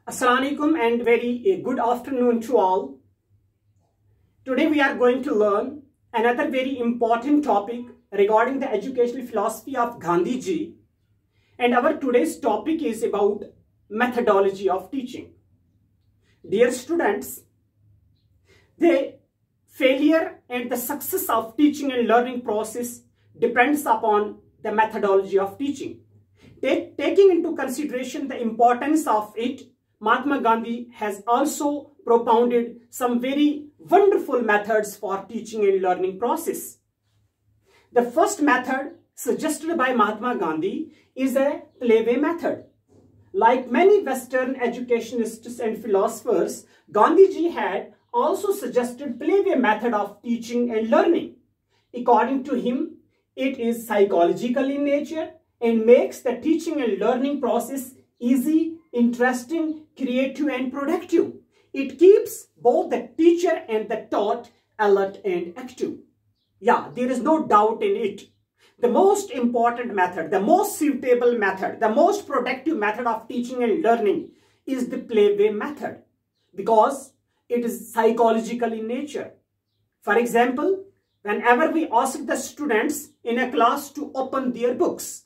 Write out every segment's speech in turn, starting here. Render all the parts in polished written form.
Assalamualaikum and very good afternoon to all. Today we are going to learn another very important topic regarding the educational philosophy of Gandhi ji, and our today's topic is about methodology of teaching. Dear students, the failure and the success of teaching and learning process depends upon the methodology of teaching. Taking into consideration the importance of it, Mahatma Gandhi has also propounded some very wonderful methods for teaching and learning process. The first method suggested by Mahatma Gandhi is a playway method. Like many Western educationists and philosophers, Gandhiji had also suggested playway method of teaching and learning. According to him, it is psychological in nature and makes the teaching and learning process easy, interesting, creative and productive. It keeps both the teacher and the taught alert and active. Yeah, there is no doubt in it. The most important method, the most suitable method, the most productive method of teaching and learning is the playway method because it is psychological in nature. For example, whenever we ask the students in a class to open their books,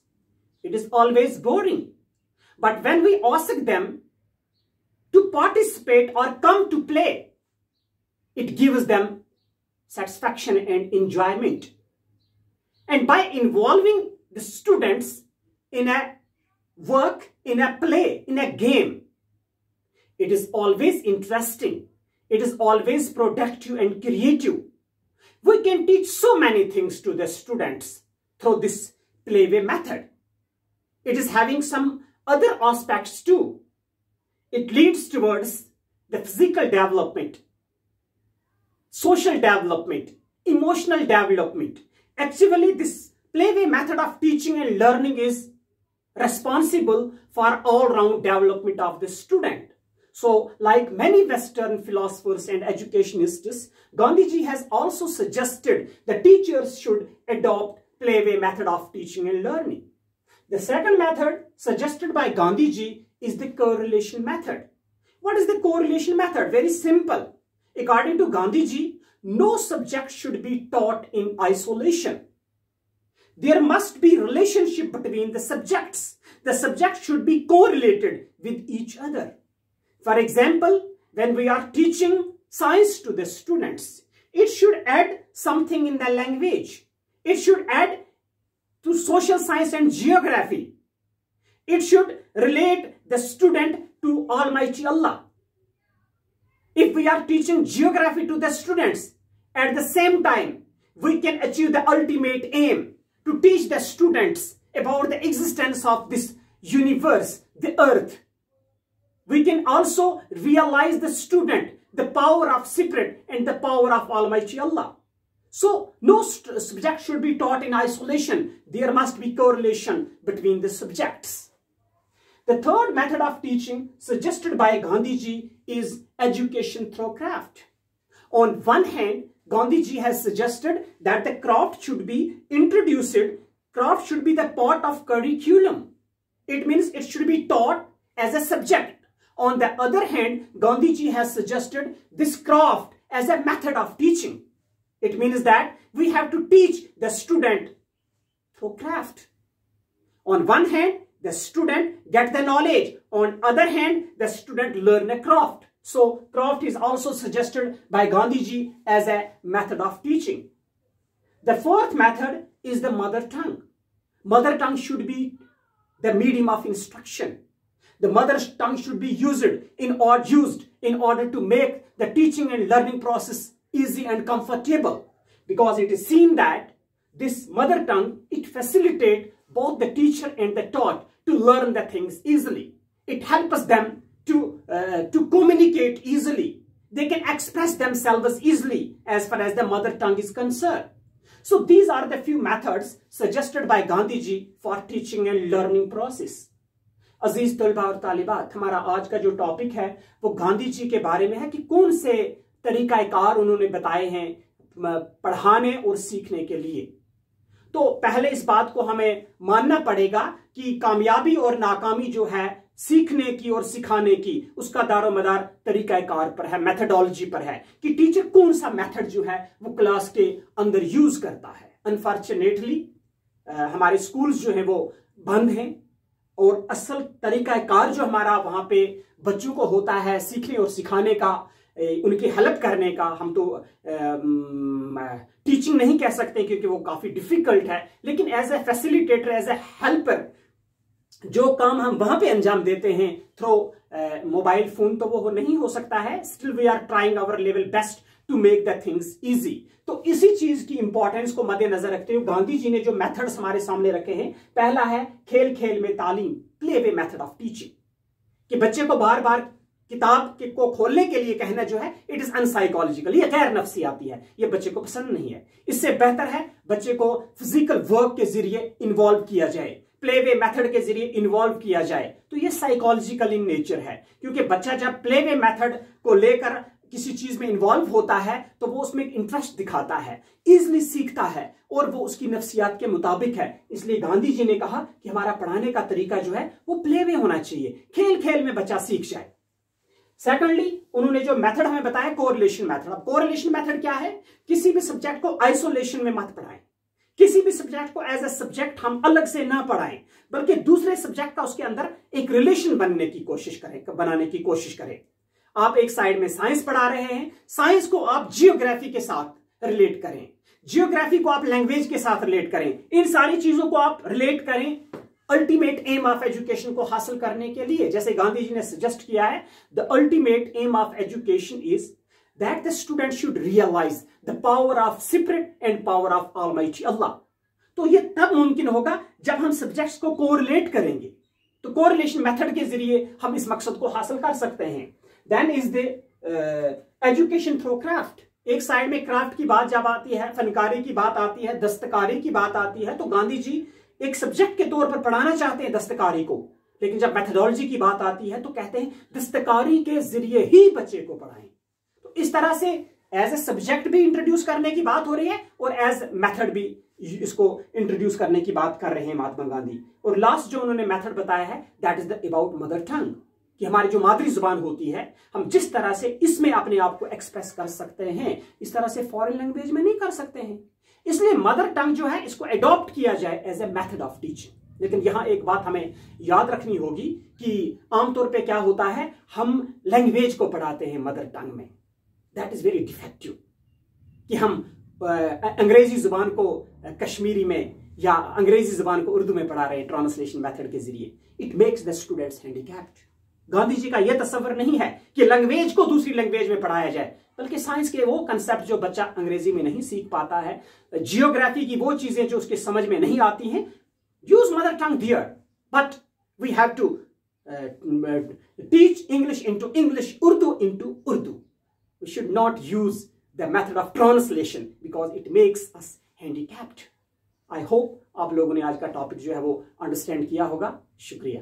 it is always boring. But when we ask them to participate or come to play, it gives them satisfaction and enjoyment. And by involving the students in a work, in a play, in a game, it is always interesting. It is always productive and creative. We can teach so many things to the students through this playway method. It is having some other aspects too. It leads towards the physical development, social development, emotional development. Actually, this playway method of teaching and learning is responsible for all-round development of the student. So, like many Western philosophers and educationists, Gandhiji has also suggested that teachers should adopt playway method of teaching and learning. The second method suggested by Gandhiji is the correlation method. What is the correlation method? Very simple. According to Gandhiji, no subject should be taught in isolation. There must be relationship between the subjects. The subjects should be correlated with each other. For example, when we are teaching science to the students, it should add something in the language. It should add to social science and geography. It should relate the student to Almighty Allah. If we are teaching geography to the students, at the same time, we can achieve the ultimate aim to teach the students about the existence of this universe, the earth. We can also realize the student, the power of spirit and the power of Almighty Allah. So, no subject should be taught in isolation. There must be correlation between the subjects. The third method of teaching suggested by Gandhiji is education through craft. On one hand, Gandhiji has suggested that the craft should be introduced. Craft should be the part of curriculum. It means it should be taught as a subject. On the other hand, Gandhiji has suggested this craft as a method of teaching. It means that we have to teach the student through craft. On one hand, the student gets the knowledge. On other hand, the student learn a craft. So, craft is also suggested by Gandhiji as a method of teaching. The fourth method is the mother tongue. Mother tongue should be the medium of instruction. The mother tongue should be used in order to make the teaching and learning process easy and comfortable, because it is seen that this mother tongue, it facilitates both the teacher and the taught to learn the things easily. It helps them to communicate easily. They can express themselves easily as far as the mother tongue is concerned. So these are the few methods suggested by Gandhiji for teaching and learning process. अजीज तलबा और तालिबात, हमारा आज का जो topic है वो गांधी जी के बारे में है कि कौन से तरीकाकार उन्होंने बताए हैं पढ़ाने और सीखने के लिए। तो पहले इस बात को हमें मानना पड़ेगा कि कामयाबी और नाकामी जो है सीखने की और सिखाने की, उसका दारोमदार तरीकाकार पर है, मेथडोलॉजी पर है कि टीचर कौन सा मेथड जो है वो क्लास के अंदर यूज करता है। अनफॉर्चुनेटली हमारे स्कूल्स जो हैं वो बंद हैं और असल तरीकाकार जो हमारा वहां पे बच्चों को होता है सीखने और सिखाने का, उनकी हेल्प करने का, हम तो टीचिंग नहीं कह सकते क्योंकि वो काफी डिफिकल्ट है, लेकिन as a facilitator, as a helper जो काम हम वहां पे अंजाम देते हैं थ्रू मोबाइल फोन, तो वो नहीं हो सकता है। Still we are trying our level best to make the things easy. तो इसी चीज की इंपॉर्टेंस को मद्देनजर रखते हुए गांधी जी ने जो मेथड्स हमारे सामने रखे हैं, पहला है खेल खेल में तालीम, play way method of teaching, कि बच्चे को बार बार किताब को खोलने के लिए कहना जो है इट इज अनसाइकोलॉजिकल, ये गैर नफ्सियाती है, ये बच्चे को पसंद नहीं है। इससे बेहतर है बच्चे को फिजिकल वर्क के जरिए इन्वॉल्व किया जाए, प्ले वे मेथड के जरिए इन्वॉल्व किया जाए, तो ये साइकोलॉजिकल इन नेचर है। क्योंकि बच्चा जब प्ले वे मेथड को लेकर किसी चीज में इन्वॉल्व होता है तो वो उसमें इंटरेस्ट दिखाता है, इजिली सीखता है और वो उसकी नफ्सियात के मुताबिक है। इसलिए गांधी जी ने कहा कि हमारा पढ़ाने का तरीका जो है वो प्ले वे होना चाहिए, खेल खेल में बच्चा सीख जाए। सेकंडली उन्होंने जो मेथड हमें बताया कोरिलेशन मेथड। अब कोरिलेशन मेथड क्या है? किसी भी सब्जेक्ट को आइसोलेशन में मत पढ़ाएं, किसी भी सब्जेक्ट को एज ए सब्जेक्ट हम अलग से ना पढ़ाएं, बल्कि दूसरे सब्जेक्ट का उसके अंदर एक रिलेशन बनाने की कोशिश करें। आप एक साइड में साइंस पढ़ा रहे हैं, साइंस को आप जियोग्राफी के साथ रिलेट करें, जियोग्राफी को आप लैंग्वेज के साथ रिलेट करें, इन सारी चीजों को आप रिलेट करें अल्टीमेट एम ऑफ एजुकेशन को हासिल करने के लिए। जैसे गांधी जी ने सजेस्ट किया है, the ultimate aim of education is that the student should realise the power of spirit and power of almighty Allah. तो ये तब मुमकिन होगा जब हम सब्जेक्ट्स को कोरिलेट करेंगे, तो कोरिलेशन मेथड के जरिए हम इस मकसद को हासिल कर सकते हैं। Then is the education through craft. एक साइड में क्राफ्ट की बात जब आती है, फनकारी की बात आती है, दस्तकारी की बात आती है, तो गांधी जी एक सब्जेक्ट के तौर पर पढ़ाना चाहते हैं दस्तकारी को, लेकिन जब मेथडोलॉजी की बात आती है तो कहते हैं दस्तकारी के जरिए ही बच्चे को पढ़ाएं। तो इस तरह से एज ए सब्जेक्ट भी इंट्रोड्यूस करने की बात हो रही है और एज मेथड भी इसको इंट्रोड्यूस करने की बात कर रहे हैं महात्मा गांधी। और लास्ट जो उन्होंने मेथड बताया है that is the about mother tongue, कि हमारी जो मादरी जुबान होती है हम जिस तरह से इसमें अपने आप को एक्सप्रेस कर सकते हैं, इस तरह से फॉरेन लैंग्वेज में नहीं कर सकते हैं। इसलिए मदर टंग जो है इसको अडॉप्ट किया जाए as a method of teaching. लेकिन यहां एक बात हमें याद रखनी होगी कि आमतौर पे क्या होता है, हम लैंग्वेज को पढ़ाते हैं मदर टंग में, दैट इज वेरी डिफेक्टिव। कि हम अंग्रेजी जुबान को कश्मीरी में या अंग्रेजी जुबान को उर्दू में पढ़ा रहे हैं ट्रांसलेशन मेथड के जरिए, it makes the students handicapped. Gandhi ji का यह तस्वर नहीं है कि लैंग्वेज को दूसरी लैंग्वेज में पढ़ाया जाए, बल्कि साइंस के वो कंसेप्ट जो बच्चा अंग्रेजी में नहीं सीख पाता है, जियोग्राफी की वो चीजें जो उसके समझ में नहीं आती हैं, use mother tongue there, but we have to teach English into English, Urdu into Urdu. We should not use the method of translation because it makes us handicapped. I hope आप लोगों ने आज का टॉपिक जो है वो अंडरस्टैंड किया होगा। शुक्रिया।